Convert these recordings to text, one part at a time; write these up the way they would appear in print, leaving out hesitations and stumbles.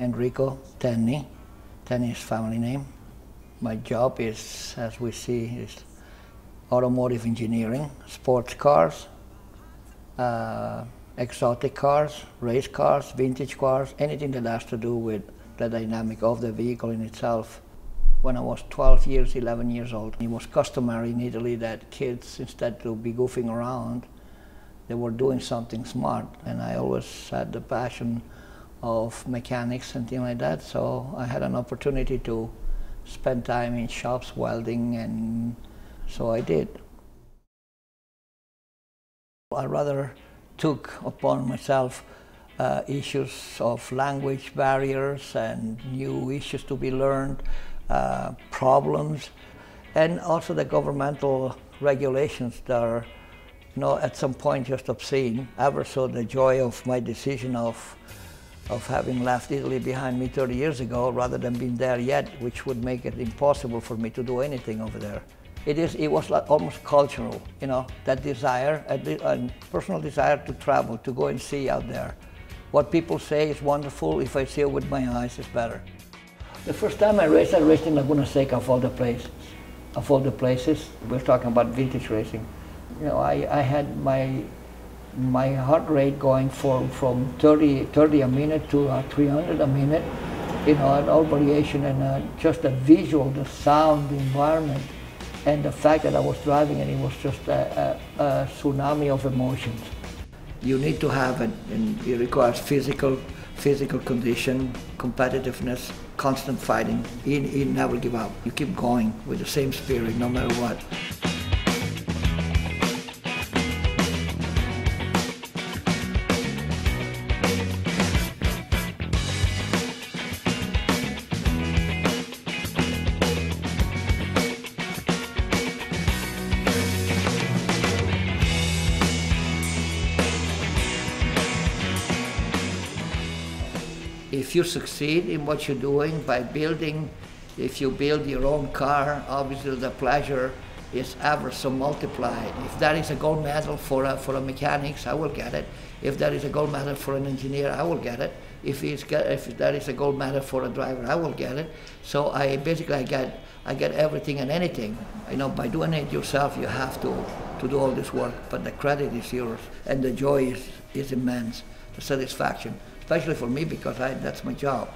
Enrico Tenni. Tenni is family name. My job is, as we see, is automotive engineering, sports cars, exotic cars, race cars, vintage cars, anything that has to do with the dynamic of the vehicle in itself. When I was 12 years, 11 years old, it was customary in Italy that kids, instead to be goofing around, they were doing something smart. And I always had the passion of mechanics and things like that, so I had an opportunity to spend time in shops welding, and so I did. I rather took upon myself issues of language barriers and new issues to be learned, problems, and also the governmental regulations that are, at some point just obscene. Ever so the joy of my decision of having left Italy behind me 30 years ago rather than being there yet, which would make it impossible for me to do anything over there. It was like almost cultural, that desire, a personal desire to travel, to go and see out there. What people say is wonderful. If I see it with my eyes, it's better. The first time I raced in Laguna Seca of all the places. We're talking about vintage racing. I had my heart rate going from 30 a minute to 300 a minute, and all variation, and just the visual, the sound, the environment, and the fact that I was driving, and it was just a tsunami of emotions. You need to have it, and it requires physical condition, competitiveness, constant fighting. You never give up. You keep going with the same spirit, no matter what. If you succeed in what you're doing by building, if you build your own car, obviously the pleasure is ever so multiplied. If that is a gold medal for a mechanics, I will get it. If that is a gold medal for an engineer, I will get it. If that is a gold medal for a driver, I will get it. So I get everything and anything. By doing it yourself, you have to do all this work, but the credit is yours, and the joy is immense, the satisfaction. Especially for me, because that's my job.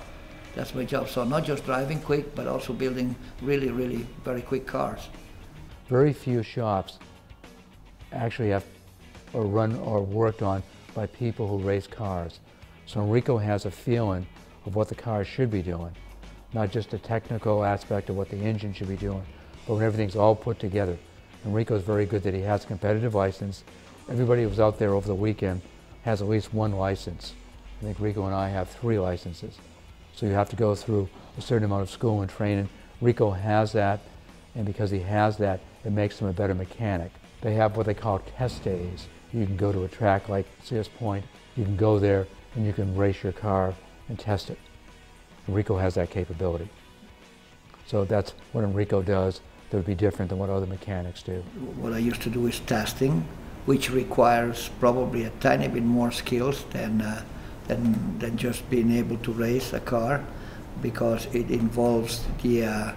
That's my job. So not just driving quick, but also building really, really very quick cars. Very few shops actually have or run or worked on by people who race cars. So Enrico has a feeling of what the car should be doing, not just a technical aspect of what the engine should be doing, but when everything's all put together. Enrico's very good that he has a competitive license. Everybody who was out there over the weekend has at least one license. I think Rico and I have 3 licenses. So you have to go through a certain amount of school and training. Rico has that, and because he has that, it makes him a better mechanic. They have what they call test days. You can go to a track like CS Point, you can go there and you can race your car and test it. Enrico has that capability. So that's what Enrico does that would be different than what other mechanics do. What I used to do is testing, which requires probably a tiny bit more skills than just being able to race a car, because it involves the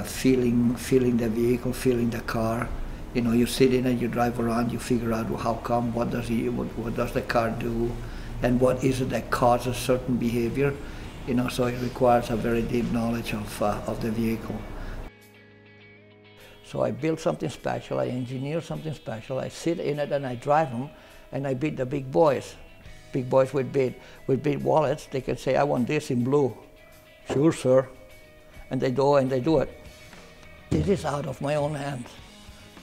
feeling the vehicle, feeling the car. You sit in it, you drive around, you figure out how come, what does the car do, and what is it that causes certain behavior. So it requires a very deep knowledge of the vehicle. So I build something special, I engineer something special, I sit in it and I drive them, and I beat the big boys. Big boys with big wallets. They can say, I want this in blue. Sure, sir. And they do it. It is out of my own hands.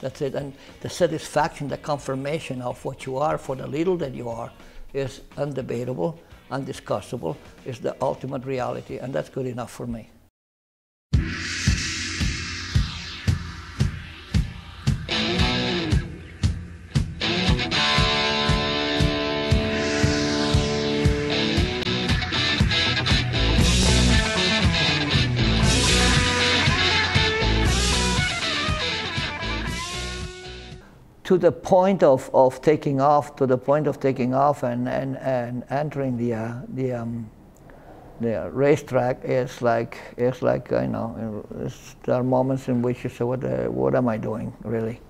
That's it. And the satisfaction, the confirmation of what you are for the little that you are is undebatable, undiscussable, is the ultimate reality, and that's good enough for me. To the point of taking off, and entering The racetrack is like there are moments in which you say, what am I doing, really?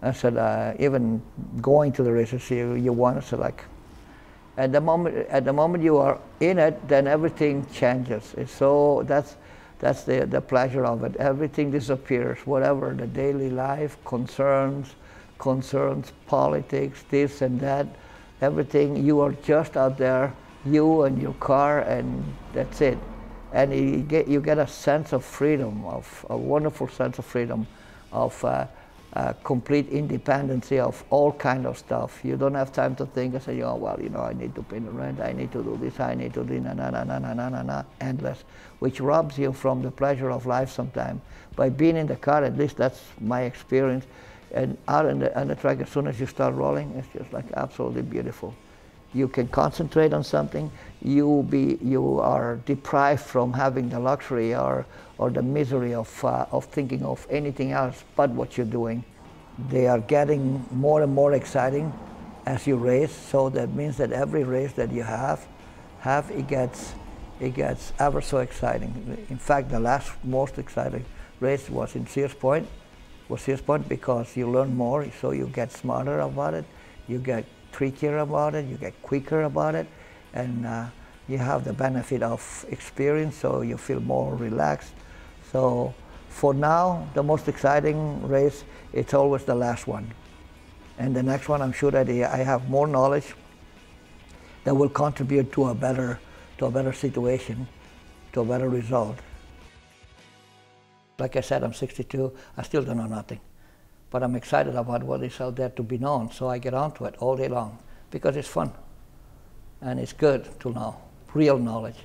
I said, even going to the races, you want to like, at the moment you are in it, then everything changes. It's so that's the pleasure of it. Everything disappears, whatever the daily life concerns, politics, this and that, everything. You are just out there, you and your car, and that's it. And you get a sense of freedom, of a wonderful sense of freedom, of complete independence of all kind of stuff. You don't have time to think and say, oh, well, I need to pay the rent, I need to do this, I need to do endless, which robs you from the pleasure of life sometimes. By being in the car, at least that's my experience, and out on the track, as soon as you start rolling, it's just like absolutely beautiful. You can concentrate on something. You are deprived from having the luxury or the misery of thinking of anything else but what you're doing. They are getting more and more exciting as you race. So that means that every race that you have it gets ever so exciting. In fact, the last most exciting race was in Sears Point. Because you learn more, so you get smarter about it. You get trickier about it, you get quicker about it, and you have the benefit of experience, so you feel more relaxed. So for now, the most exciting race, it's always the last one. And the next one, I'm sure that I have more knowledge that will contribute to a better situation, to a better result. Like I said, I'm 62, I still don't know nothing. But I'm excited about what is out there to be known, so I get onto it all day long because it's fun and it's good to know, real knowledge.